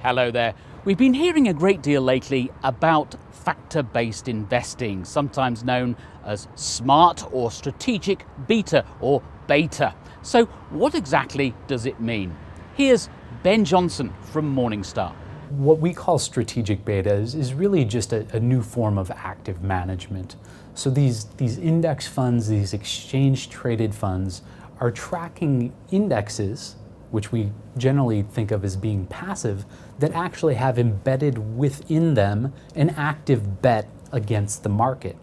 Hello there. We've been hearing a great deal lately about factor-based investing, sometimes known as smart or strategic beta or beta. So what exactly does it mean? Here's Ben Johnson from Morningstar. What we call strategic beta is really just a new form of active management. So these index funds, these exchange-traded funds, are tracking indexes, which we generally think of as being passive, that actually have embedded within them an active bet against the market.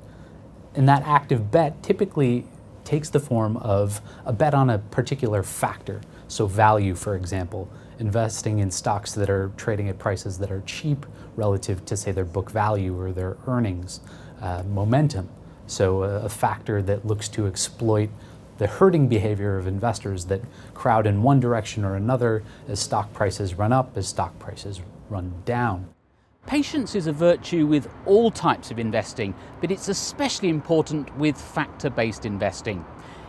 And that active bet typically takes the form of a bet on a particular factor. So value, for example, investing in stocks that are trading at prices that are cheap relative to, say, their book value or their earnings. Momentum, so a factor that looks to exploit the herding behavior of investors that crowd in one direction or another as stock prices run up, as stock prices run down. Patience is a virtue with all types of investing, but it's especially important with factor-based investing.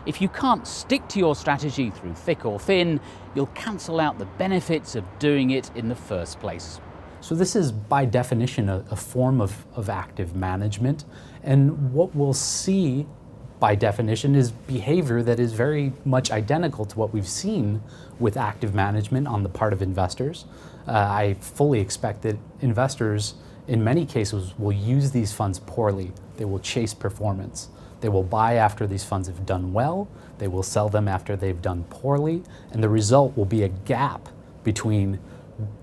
If you can't stick to your strategy through thick or thin, you'll cancel out the benefits of doing it in the first place. So this is by definition a form of active management, and what we'll see by definition is behavior that is very much identical to what we've seen with active management on the part of investors. I fully expect that investors in many cases will use these funds poorly. They will chase performance. They will buy after these funds have done well, they will sell them after they've done poorly, and the result will be a gap between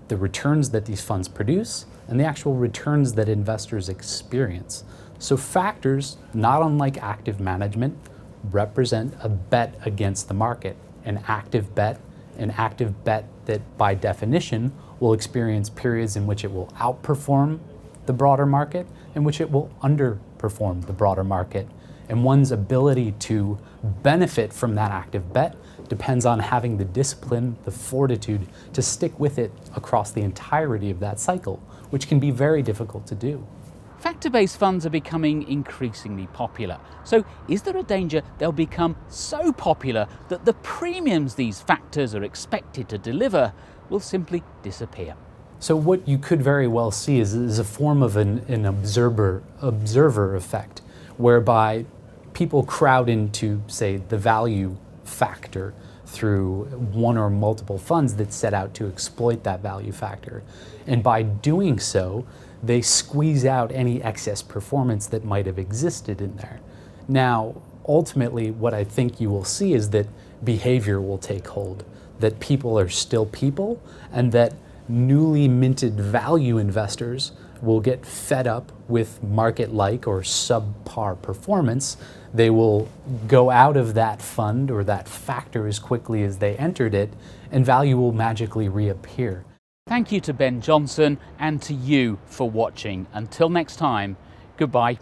the returns that these funds produce and the actual returns that investors experience. So factors, not unlike active management, represent a bet against the market, an active bet that by definition will experience periods in which it will outperform the broader market, in which it will underperform the broader market. And one's ability to benefit from that active bet depends on having the discipline, the fortitude to stick with it across the entirety of that cycle, which can be very difficult to do. Factor-based funds are becoming increasingly popular. So is there a danger they'll become so popular that the premiums these factors are expected to deliver will simply disappear? So what you could very well see is a form of an observer effect, whereby people crowd into, say, the value factor through one or multiple funds that set out to exploit that value factor. And by doing so, they squeeze out any excess performance that might have existed in there. Now, ultimately, what I think you will see is that behavior will take hold, that people are still people, and that newly minted value investors will get fed up with market-like or subpar performance. They will go out of that fund or that factor as quickly as they entered it, and value will magically reappear. Thank you to Ben Johnson and to you for watching. Until next time, goodbye.